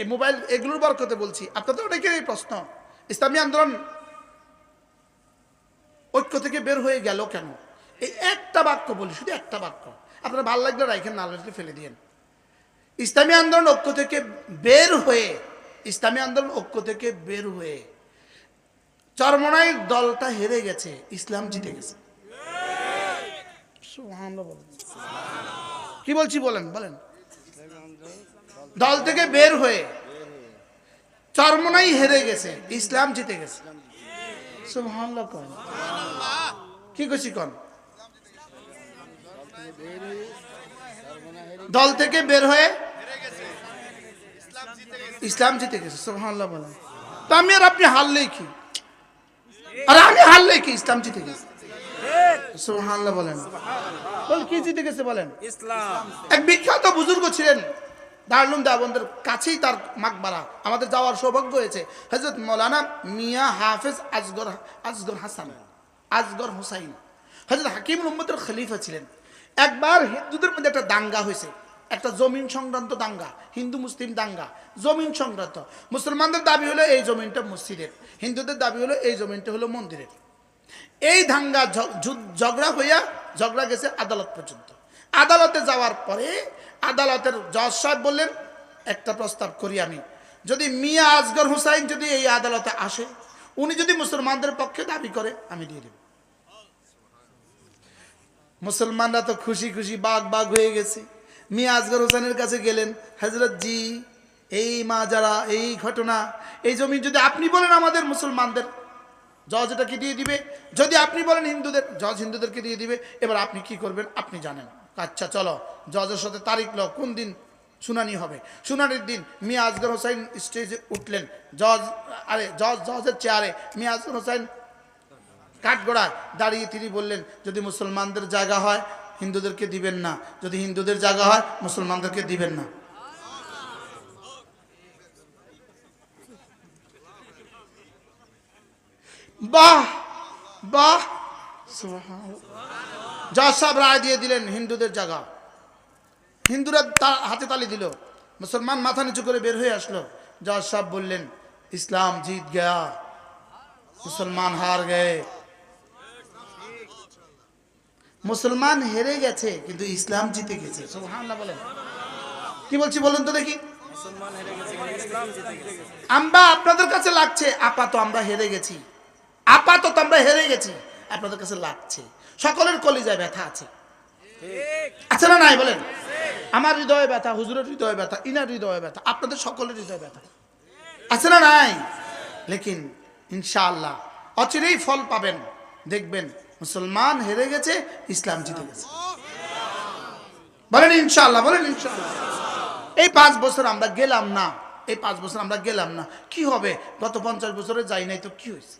এই মোবাইল এগুলোর বরকতে বলছি, আপনাদের অনেকেরই প্রশ্ন, ইসলামী আন্দোলন ঐক্য থেকে বের হয়ে গেল কেন? এই একটা বাক্য বলি, শুধু একটা বাক্য, আপনারা ভালো লাগলে রাখেন, না লাগলে ফেলে দিয়েন। ইসলামী আন্দোলন ঐক্য থেকে বের হয়ে, ইসলামী আন্দোলন ঐক্য থেকে বের হয়ে চরমনাইয়ের দলটা হেরে গেছে, ইসলাম জিতে গেছে। কি বলছি বলেন বলেন। দল থেকে বের হয়ে চরমনাই হেরে গেছে, ইসলাম জিতে গেছে। সুবহানাল্লাহ কোন কি কইছি কোন? দল থেকে বের হয়ে ইসলাম জিতে গেছে। সুবহানাল্লাহ বলেন। তো আমি আর আপনি হারলেই কি, আর আমি হারলেই কি, ইসলাম জিতে গেছে। সুবহানাল্লাহ বলেন। বল কি জিতে গেছে বলেন? ইসলাম। এক বিখ্যাত বুজুর্গ ছিলেন, দারুল দেওবন্দের কাছেই তার মাকবারা, আমাদের যাওয়ার সৌভাগ্য হয়েছে। হযরত মাওলানা মিয়া হাফেজ আসগর হাসান আসগর হুসাইন, হযরত হাকিমুল উম্মতের খলিফা ছিলেন। একবার হিন্দুদের মধ্যে একটা দাঙ্গা হয়েছে, একটা জমিন সংক্রান্ত দাঙ্গা, হিন্দু মুসলিম দাঙ্গা, জমিন সংক্রান্ত। মুসলমানদের দাবি হলো এই জমিনটা মসজিদের, হিন্দুদের দাবি হলো এই জমিনটা হলো মন্দিরের। এই দাঙ্গা ঝগড়া গেছে আদালত পর্যন্ত। আদালতে যাওয়ার পরে আদালতের জজ সাহেব বললেন, একটা প্রস্তাব করি আমি, যদি মিয়া আসগর হুসাইন যদি এই আদালতে আসে, উনি যদি মুসলমানদের পক্ষে দাবি করে, আমি দিয়ে দেব। মুসলমানরা তো খুশি খুশি বাগ হয়ে গেছে। মিয়া আসগর হুসাইনের কাছে গেলেন, হযরত জি এই মাজারা, এই ঘটনা, এই জমি যদি আপনি বলেন আমাদের মুসলমানদের, জজ এটাকে দিয়ে দিবে। যদি আপনি বলেন হিন্দুদের, জজ হিন্দুদেরকে দিয়ে দিবে। এবার আপনি কি করবেন আপনি জানেন। আচ্ছা চলো, জজের সাথে তারিখ লো, কোন দিন শুনানি হবে। শুনানির দিন মিয়া আসগর হোসেন স্টেজে উঠলেন, জজের চেয়ারে মিয়া আসগর হোসেন কাঠগড়ায় দাঁড়িয়ে তিনি বললেন, যদি মুসলমানদের জায়গা হয় হিন্দুদেরকে দিবেন না, যদি হিন্দুদের জায়গা হয় মুসলমানদেরকে দিবেন না। বাহ বাহ, জজ সাহেব রায় দিয়ে দিলেন হিন্দুদের জায়গা। হিন্দুরা হাতে তালি দিল, মুসলমান মাথা নিচু করে বের হয়ে আসলো। জজ সাহেব বললেন, ইসলাম জিত গয়া, মুসলমান হার গে। মুসলমান হেরে গেছে কিন্তু ইসলাম জিতে গেছে। সুবহানাল্লাহ বলেন। কি বলছি বলুন তো দেখি। আমরা আপনাদের কাছে লাগছে আপাতত আমরা হেরে গেছি, আপাতত আমরা হেরে গেছি, আপনাদের কাছে লাগছে। সকলের কলিজায় ব্যথা আছে, আছে না নাই বলেন? আমার হৃদয়ে ব্যথা, হুজুরের হৃদয়ে ব্যথা, ইনার হৃদয়ে ব্যথা, আপনাদের সকলের হৃদয়ে ব্যথা, আছে না নাই? লেকিন ইনশাআল্লাহ অচিরেই ফল পাবেন, দেখবেন মুসলমান হেরে গেছে, ইসলাম জিতে গেছে। বলেন ইনশাআল্লাহ, বলেন ইনশাআল্লাহ। এই 5 বছর আমরা গেলাম না, এই 5 বছর আমরা গেলাম না, কি হবে? গত 50 বছরে যাই নাই তো কি হয়েছে?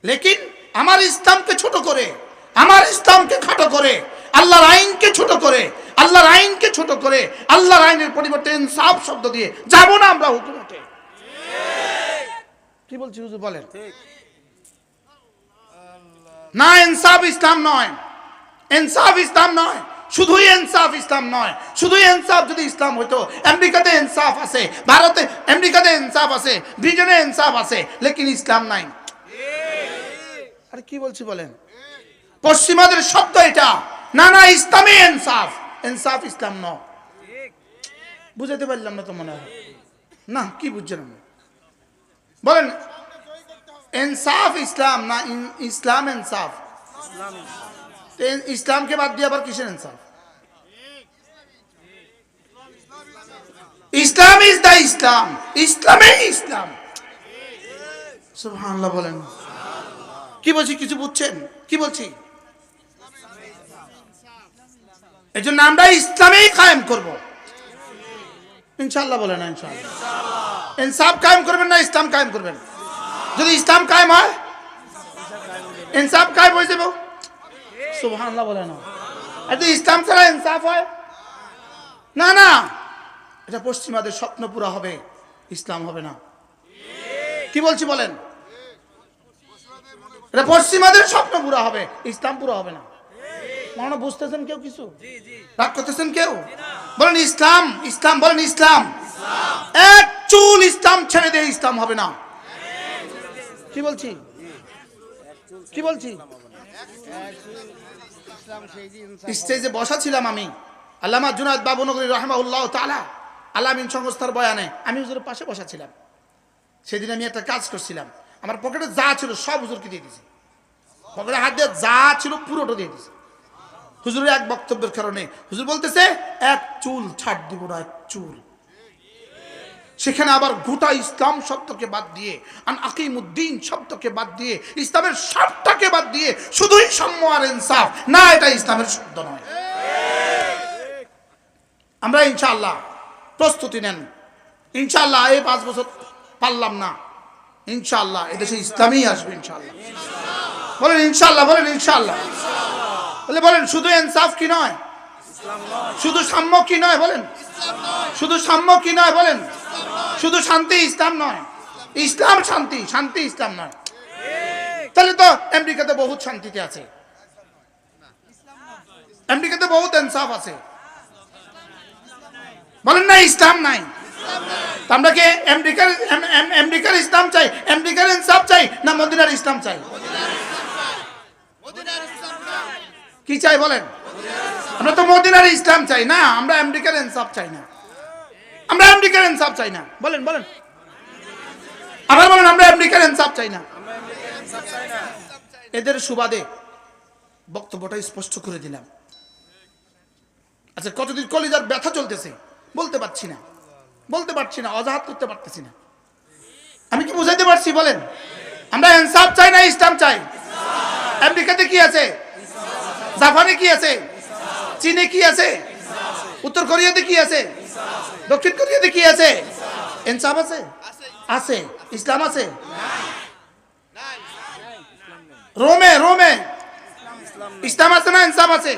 লেকিন আমার ইসলামকে ছোট করে, আমার ইসলামকে খাটো করে, আল্লাহর আইনকে ছোট করে, আল্লাহর আইনকে ছোট করে, আল্লাহর আইনের পরিবর্তে ইনসাফ শব্দ দিয়ে যাব না আমরা হুকুমতে। কি বলছি হুজুর বলেন? না, ইনসাফ ইসলাম নয়, ইনসাফ ইসলাম নয়, শুধুই ইনসাফ ইসলাম নয়। শুধুই ইনসাফ যদি ইসলাম হইতো, আমেরিকাতে ইনসাফ আছে, ভারতে আমেরিকাতে ইনসাফ আছে, ব্রিটেনে ইনসাফ আছে, লেকিন ইসলাম নাই। আরে কি বলছি বলেন? পশ্চিমাদের শব্দ এটা, না না ইসলামী ইনসাফ, ইনসাফ ইসলাম নয়। বুঝাতে পারলাম না তো মনে হয় না, কি বুঝছেন বলেন? ইনসাফ ইসলাম না, ইসলাম ইনসাফ। ইসলামকে বাদ দিয়ে আবার কিসের ইনসাফ? ইসলাম ইজ দা ইসলাম, ইসলামে ইসলাম। সুবহানাল্লাহ বলেন। কি বলছি কিছু বুঝছেন? কি বলছি? এই জন্য আমরা ইসলামেই কায়েম করব ইনশাআল্লাহ। বলেন ইনশাআল্লাহ। ইনসাফ কায়েম করবেন না ইসলাম কায়েম করবেন? যদি ইসলাম কায়েম হয় ইনসাফ কায়েম হয়ে যাবে। সুবহানাল্লাহ বলেন। আর যদি ইসলাম ছাড়া ইনসাফ হয়, না না, এটা পশ্চিমাদের স্বপ্ন পুরা হবে, ইসলাম হবে না। কি বলছি বলেন? এটা পশ্চিমাদের স্বপ্ন পুরা হবে, ইসলাম পুরা হবে না। মনে বুঝতেছেন কেউ কিছু? রাগ করতেছেন কেউ? বলেন ইসলাম, ইসলাম, বলেন ইসলাম। এক চুল ইসলাম ছেড়ে দিয়ে ইসলাম হবে না। কি বলছি, কি বলছি? স্টেজে বসা ছিলাম আমি, আল্লামা জুনায়েদ বাবুনগরী রাহিমাহুল্লাহ তাআলা আলামিন সংস্থার বয়ানে, আমি হুজুরের পাশে বসা ছিলাম। সেদিন আমি একটা কাজ করছিলাম, আমার পকেটে যা ছিল সব হুজুরকে দিয়ে দিয়েছি। পকেটে হাত দিয়ে যা ছিল পুরোটা দিয়ে দিয়েছি হুজুরের এক বক্তব্যের কারণে। হুজুর বলতেছে এক চুল ছাড় দিব না, এক চুল। সেখানে আবার গোটা ইসলাম শব্দকে বাদ দিয়ে, আন আকিমুদ্দিন শব্দকে বাদ দিয়ে, ইসলামের শর্তটাকে বাদ দিয়ে শুধুই সাম্য আর ইনসাফ, না এটা ইসলামের শব্দ নয়। আমরা ইনশাআল্লাহ প্রস্তুতি নেন, ইনশাআল্লাহ এই 5 বছর পারলাম না, ইনশাআল্লাহ এদেশে ইসলামই আসবে ইনশাআল্লাহ। বলেন ইনশাআল্লাহ, বলেন ইনশাআল্লাহ। বলেন শুধু ইনসাফ কি নয়, শুধু সাম্য কি নয়, বলেন শুধু সাম্য কি নয়, বলেন শুধু শান্তি ইসলাম নয়, ইসলাম শান্তি, শান্তি ইসলাম নয়। তাহলে তো আমেরিকাতে বহুত শান্তিতে আছে, আমেরিকাতে বহুত ইনসাফ আছে, বলেন না ইসলাম নাই। আমরা কি আমেরিকার ইসলাম চাই, আমেরিকার ইনসাফ চাই, না মদিনার ইসলাম চাই? কি চাই বলেন? আমরা তো মদিনার ইসলাম চাই না, আমরা আমেরিকার ইনসাফ চাই না, আমরা আমেরিকার ইনসাফ চাই না। বলেন বলেন আবার বলেন, আমরা আমেরিকার ইনসাফ চাই না। এদের সুবাদে বক্তব্যটা স্পষ্ট করে দিলাম। আচ্ছা, কতদিন কলিজার ব্যথা চলতেছে, বলতে পারছি না, বলতে পারছি না, অজাহাত করতে পারতেছি না। আমি কি বুঝাইতে পারছি? বলেন আমরা ইনসাফ চাই না ইসলাম চাই। আমেরিকাতে কি আছে, জাপানে কি আছে, চীনে কি আছে, উত্তর কোরিয়াতে কি আছে, দক্ষিণ কোরিয়াতে কি আছে? ইনসাফ আছে, আছে। ইসলাম আছে? রোমে, রোমে ইসলাম আছে না ইনসাফ আছে?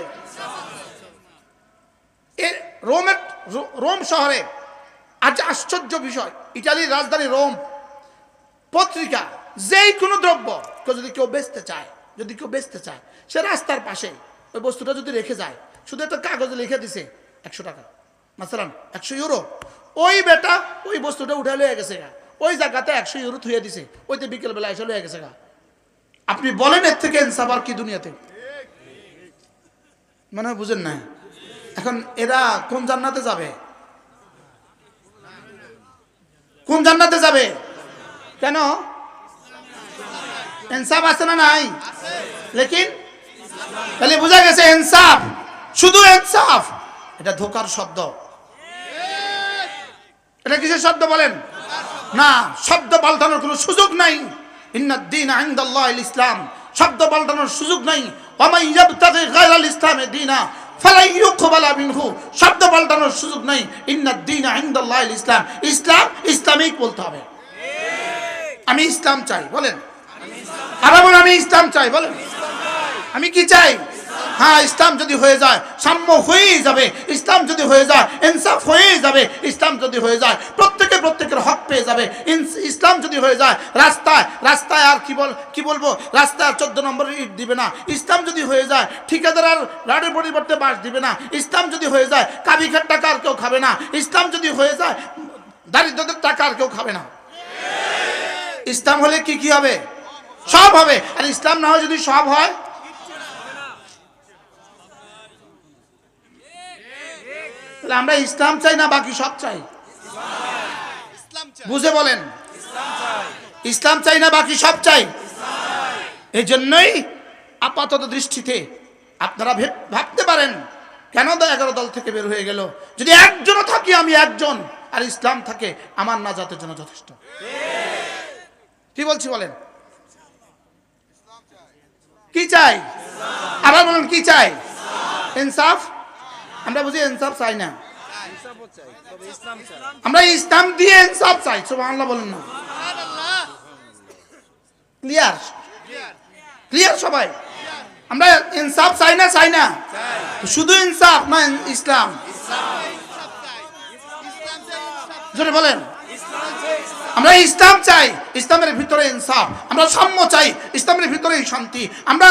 রোম শহরে আজ আশ্চর্য বিষয়, ইটালির রাজধানী রোম, পত্রিকা যেই কোনো দ্রব্য যদি কেউ বেচতে চায়, যদি কেউ বেচতে চায়, সে রাস্তার পাশে ওই বস্তুটা যদি রেখে যায়, শুধু একটা কাগজে লিখে দিছে 100 টাকা, মাসালান 100 ইউরো, ওই বেটা ওই বস্তুটা উঠে লয়ে গেছে গা, ওই জায়গাতে 100 ইউরো থুয়ে দিছে, ওইতে বিকেল বেলা এসে লয়ে গেছে গা। আপনি বলেন এর থেকে ইনসাফ আর কি দুনিয়াতে? মনে হয় বুঝেন না। এখন এরা কোন জান্নাতে যাবে, কোন জান্নাতে যাবে? কেন? ইনসাফ আছে না নাই? লেকিন তাহলে বোঝা গেছে ইনসাফ, শুধু ইনসাফ এটা ধোকার শব্দ। এটা কিসের শব্দ বলেন? না, শব্দ পাল্টানোর কোনো সুযোগ নাই। ইন্নাদ দীন ইনদাল্লাহিল ইসলাম, শব্দ পাল্টানোর সুযোগ নাই। ওয়া মান ইয়াবতাগি গায়রাল ইসলামি দীনা ফালাই ইউকবালা মিনহু, শব্দ পাল্টানোর সুযোগ নাই। ইন্নাদ দীন ইনদাল্লাহিল ইসলাম, ইসলাম ইসলামিক বলতে হবে। আমি ইসলাম চাই, বলেন আবার বলেন আমি ইসলাম চাই, বলেন আমি কি চাই? হ্যাঁ, ইসলাম যদি হয়ে যায় সাম্য হয়েই যাবে, ইসলাম যদি হয়ে যায় ইনসাফ হয়েই যাবে, ইসলাম যদি হয়ে যায় প্রত্যেকে প্রত্যেকের হক পেয়ে যাবে, ইসলাম যদি হয়ে যায় রাস্তায় রাস্তায় আর কি বলবো, রাস্তায় 14 নম্বর ইট দিবে না, ইসলাম যদি হয়ে যায় ঠিকাদার আর রাডের পরিবর্তে বাস দিবে না, ইসলাম যদি হয়ে যায় কাবিখার টাকা আর কেউ খাবে না, ইসলাম যদি হয়ে যায় দারিদ্রদের টাকা আর কেউ খাবে না। ইসলাম হলে কি কি হবে? সব হবে। আর ইসলাম না হয় যদি সব হয়, তাহলে আমরা ইসলাম চাই না বাকি সব চাই? বুঝে বলেন, ইসলাম চাই না বাকি সব চাই? এই জন্যই আপাতত দৃষ্টিতে আপনারা ভাবতে পারেন কেন 11 দল থেকে বের হয়ে গেল? যদি একজনও থাকি, আমি একজন, আর ইসলাম থাকে, আমার নাজাতের জন্য যথেষ্ট। কি বলছি বলেন? কি চাই? আবার বলেন কি চাই? ইনসাফ। আমরা বুঝি ইনসাফ চাই না, আমরা ইসলাম দিয়ে ইনসাফ চাই। সুবহানাল্লাহ বলেন না? ক্লিয়ার? ক্লিয়ার সবাই? আমরা ইনসাফ চাই না, চাই না? শুধু ইনসাফ না ইসলাম? জোরে বলেন। আমরা ইসলাম চাই, ইসলামের ভিতরে ইনসাফ, আমরা সাম্য চাই, ইসলামের ভিতরে শান্তি, আমরা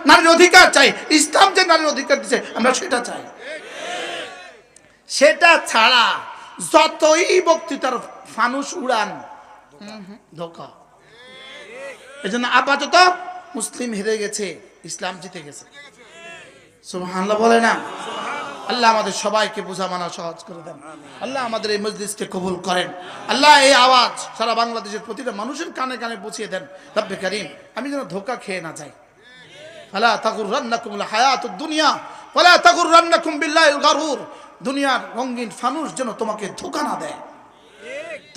নারীর অধিকার চাই, ইসলাম যে নারীর অধিকার দিচ্ছে আমরা সেটা চাই। সেটা ছাড়া যতই বক্তৃতার ফানুস উড়ান, ধোঁকা। এই জন্য আপাতত মুসলিম হেরে গেছে, ইসলাম জিতে গেছে। সুবহানাল্লাহ বলে না? আল্লাহ আমাদের সবাইকে বোঝা মানা সহজ করে দেন। আল্লাহ আমাদের এই মজলিসকে কবুল করেন। আল্লাহ এই আওয়াজ সারা বাংলাদেশের প্রতিটা মানুষের কানে কানে পৌঁছিয়ে দেন। রব্বে কারীম, আমি যেন ধোঁকা খেয়ে না যাই। ফালা তাগুররান্নাকুমুল হায়াতুদ দুনিয়া ওয়ালা তাগুররান্নাকুম বিল্লাহিল গারুর। দুনিয়ার রঙিন ফানুস যেন তোমাকে ধোঁকা না দেয়,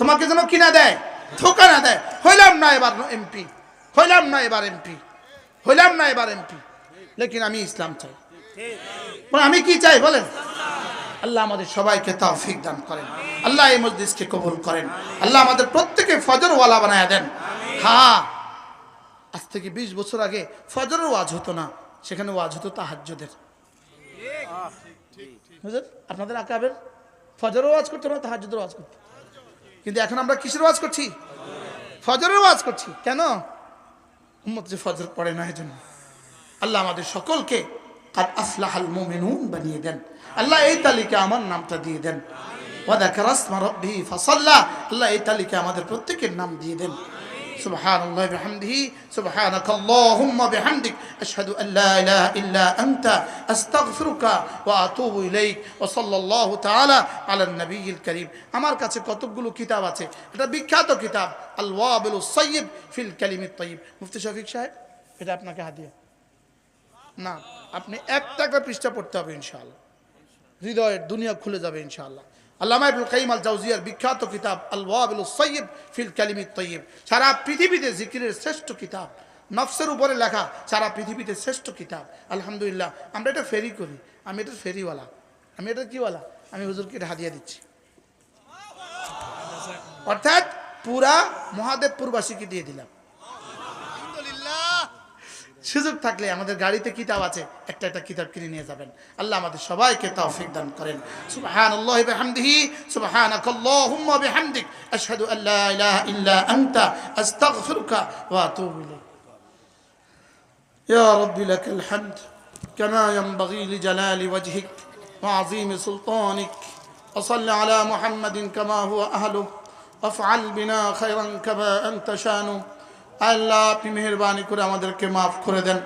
তোমাকে যেন কি না দেয়, ধোঁকা না দেয়। হইলাম না এবার এমপি, হইলাম না এবার এমপি, হইলাম না এবার এমপি, লেকিন আমি ইসলাম চাই। আমি কি চাই বলেন? আল্লাহ আমাদের সবাইকে তৌফিক দান করেন। আল্লাহ এই মজলিসকে কবুল করেন। আল্লাহ আমাদের প্রত্যেককে ফজরওয়ালা বানায় দেন। হ্যাঁ, আজ থেকে 20 বছর আগে ফজরের ওয়াজ হতো না, সেখানে ওয়াজ হতো তাহাজ্জুদের। হুজুর আপনাদের আকাবের ফজরের ওয়াজ করতো না, তাহাজ্জুদের ওয়াজ করতো। কিন্তু এখন আমরা কিসের ওয়াজ করছি? ফজরের ওয়াজ করছি। কেন? উম্মত যে ফজর পড়ে না, এই জন্য। আল্লাহ আমাদের সকলকে কাদ আফলাহাল মুমিনুন বানিয়ে দেন। আল্লাহ এই তালিকা আমার নামটা দিয়ে দেন। ওয়া যাকারা ইসমা রাব্বিহি ফাসাল্লা। আল্লাহ এই তালিকা আমাদের প্রত্যেকের নাম দিয়ে দেন। সুবহানাল্লাহি বিহামদিহি সুবহানাকাল্লাহুম্মা বিহামদিক আশহাদু আল্লা ইলাহা ইল্লা আনতা আস্তাগফিরুকা ওয়া আতুবু ইলাইক ওয়া সাল্লাল্লাহু তাআলা আলা নবিয়িল কারীম। আমার কাছে কতগুলো কিতাব আছে, এটা বিখ্যাত কিতাব আল ওয়াবিলুস সাইয়্যিব ফিল কালিমিত তাইয়্যিব। মুফতি শফিক সাহেব, এটা আপনাকে হাদিয়া না, আপনি একটা পৃষ্ঠা পড়তে হবে ইনশাআল্লাহ, হৃদয়ের দুনিয়া খুলে যাবে ইনশাআল্লাহ। আল্লামা ইবনুল কাইয়িম আল জাওজিয়ার বিখ্যাত কিতাব আল ওয়াবিলুস সাইয়্যিব ফিল কালিমিত তাইয়্যিব, সারা পৃথিবীতে জিকিরের শ্রেষ্ঠ কিতাব, নফসের উপরে লেখা সারা পৃথিবীতে শ্রেষ্ঠ কিতাব। আলহামদুলিল্লাহ, আমরা এটা ফেরি করি, আমি এটা ফেরিওয়ালা, আমি এটা কিওয়ালা, আমি হুজুরকে এটা হাদিয়া দিচ্ছি। অর্থাৎ পুরা মহাদেবপুরবাসীকে দিয়ে দিলাম। সুযোগ থাকলে আমাদের গাড়িতে কিতাব আছে, একটা একটা কিতাব কিনে নিয়ে যাবেন। আল্লাহ আমাদের সবাইকে তৌফিক দান করেন। সুবহানাল্লাহি বিহামদিহি সুবহানাকাল্লাহুম্মা বিহামদিক আশহাদু আল্লা ইলাহা ইল্লা আনতা আস্তাগফিরুকা ওয়া আতুবু ইলাইক। ইয়া রাব্বি লাকাল হামদ কামা ইয়ানবাগি লিজালালি ওয়াজহিক ওয়া আযীমি সুলতানিক ওয়া সাল্লি আলা মুহাম্মাদিন কামা হুয়া আহলুহু ওয়াফআল বিনা খায়রান কামা আনতা শানু। আল্লাহ আপনি মেহেরবানি করে আমাদেরকে মাফ করে দেন।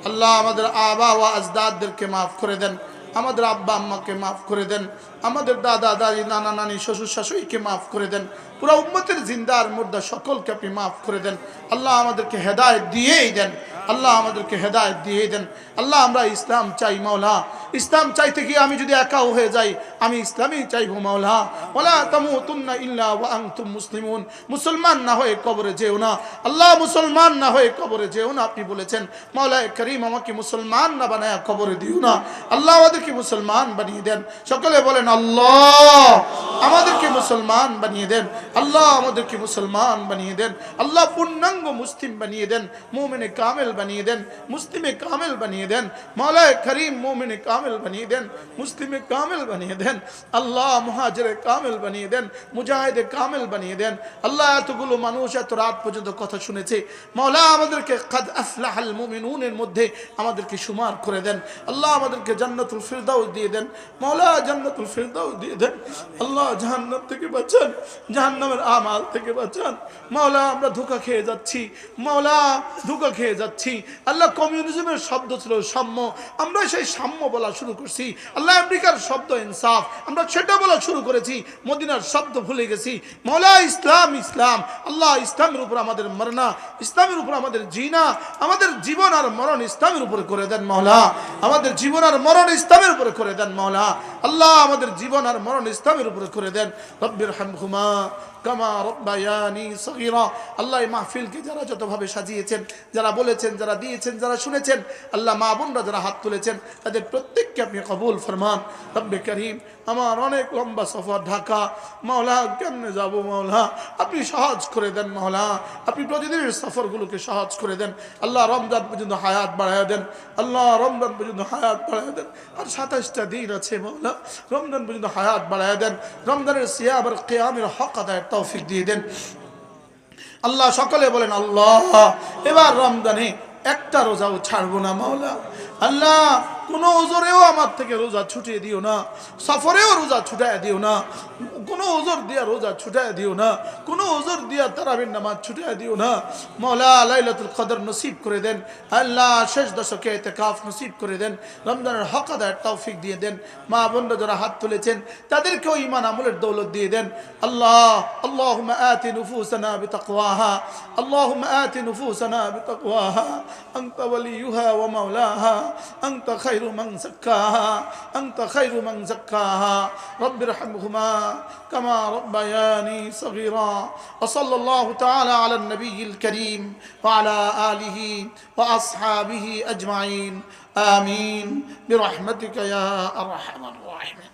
আল্লাহ আমাদের আবা ওয়া আজদাদদেরকে মাফ করে দেন, আমাদের আব্বা আম্মাকে মাফ করে দেন, আমাদের দাদা দাদি নানা নানি শ্বশুর শাশুড়িকে মাফ করে দেন, পুরা উম্মতের জিন্দা আর মুর্দা সকলকে আপনি মাফ করে দেন। আল্লাহ আমাদেরকে হেদায়েত দিয়েই দেন, আল্লাহ আমাদেরকে হেদায়েত দিয়েই দেন। আল্লাহ আমরা ইসলাম চাই মাওলা, ইসলাম চাইতে গিয়ে আমি যদি একাও হয়ে যাই, আমি ইসলামই চাইবো মাওলা। ওয়ালা তামুতুন্না ইল্লা ওয়া আনতুম মুসলিমুন। মুসলমান না হয়ে কবরে যেও না আল্লাহ, মুসলমান না হয়ে কবরে যেও না। আপনি বলেছেন মাওলা করিম আমাকে মুসলমান না বানায়া কবরে দিও না। আল্লাহ আমাদেরকে মুসলমান বানিয়ে দেন। সকলে বলেন আল্লাহ আমাদেরকে মুসলমান বানিয়ে দেন, আল্লাহ আমাদেরকে মুসলমান বানিয়ে দেন, আল্লাহ পূর্ণাঙ্গ মুসলিম বানিয়ে দেন, মুমিনে কামেল বানিয়ে দেন, মুসলিমে কামেল বানিয়ে দেন। মাওলা করিম মুমিনে কামেল বানিয়ে দেন, মুসলিমে কামেল বানিয়ে দেন। আল্লাহ মুহাজিরে কামেল বানিয়ে দেন, মুজাহিদে কামেল বানিয়ে দেন। আল্লাহ এতগুলো মানুষ এত রাত পর্যন্ত কথা শুনেছে, মাওলা আমাদেরকে কাদ আফলাহাল মুমিনুনের মধ্যে আমাদেরকে শুমার করে দেন। আল্লাহ আমাদেরকে জান্নাতুল ফিরদাউস দিয়ে দেন, মাওলা জান্নাতুল ফিরদাউস দিয়ে দেন। আল্লাহ জাহান্নাম থেকে বাঁচান, জাহান্নামের আমাল থেকে বাঁচান। মাওলা আমরা ধোঁকা খেয়ে যাচ্ছি, মাওলা ধোঁকা খেয়ে যাচ্ছি। আল্লাহ কমিউনিজমের শব্দ ছিল সাম্য, আমরা সেই সাম্য বলা শুরু করছি। আল্লাহ আমেরিকার শব্দ ইনসাফ, আমরা সেটা বলা শুরু করেছি। মদিনার শব্দ ভুলে গেছি। মাওলা ইসলাম ইসলাম, আল্লাহ ইসলামের উপর আমাদের মরনা, ইসলামের উপর আমাদের জিনা, আমাদের জীবন আর মরণ ইসলামের উপরে করে দেন মাওলা। আমাদের জীবন আর মরণ ইসলামের উপরে করে দেন মাওলা। আল্লাহ আমাদের জীবন আর মরণ ইসলামের উপরে করে দেন। রব্বির হামহুমা কামা রব্বায়ানি সগীরা। আল্লাহ এই মাহফিলকে যারা যতভাবে সাজিয়েছেন, যারা বলেছেন, যারা দিয়েছেন, যারা শুনেছেন, আল্লাহ মা বোনরা যারা হাত তুলেছেন, তাদের প্রত্যেককে আপনি কবুল ফরমান। রব্বে করিম আমার অনেক লম্বা সফর ঢাকা, মাওলা কেমনে যাবো মাওলা, আপনি সহজ করে দেন মাওলা। আপনি প্রতিদিনের সফরগুলোকে সহজ করে দেন। আল্লাহ রমজান পর্যন্ত হায়াত বাড়ায় দেন, আল্লাহ রমজান পর্যন্ত হায়াত বাড়ায় দেন। আর 27টা দিন আছে মাওলা, রমজান পর্যন্ত হায়াত বাড়ায় দেন। রমজানের সিয়াম আর কিয়ামের হক আদায়ের তৌফিক দিয়ে দেন। আল্লাহ সকলে বলেন আল্লাহ, এবার রমজানে একটা রোজাও ছাড়বো না মাওলা। আল্লাহ কোনো ওজরেও আমার থেকে রোজা ছুটিয়ে দিও না, সফরেও রোজা ছুটায় দিও না, কোনো ওজর দিয়া রোজা ছুটায় দিও না, কোনো ওজর দিয়া তারাবির নামাজ ছুটায় দিও না মাওলা। লাইলাতুল কদর নসিব করে দেন আল্লাহ, শেষ দশকে ইতিকাফ নসিব করে দেন, রমজানের হক আদায়ের তৌফিক দিয়ে দেন। মা বোনরা যারা হাত তুলেছেন তাদেরকেও ঈমান আমলের দৌলত দিয়ে দেন আল্লাহ। আল্লাহুম্মা আতি নুফুসানা বিতাকওয়াহা, আল্লাহুম্মা আতি নুফুসানা বিতাকওয়াহা, আনতা ওয়ালিয়ুহা ওয়া মাওলাহা, আনতা খায়রু মান যাক্কাহা, আনতা খায়রু মান যাক্কাহা, রব্বিরহামহুমা কামা রাব্বায়ানি সগীরা। ওয়া সাল্লাল্লাহু তাআলা আলা নবিয়িল কারীম ওয়া আলা আলিহি ওয়া আসহাবিহি আজমাইন। আমিন বিরহমাতিকা ইয়া আরহামার রাহিমিন।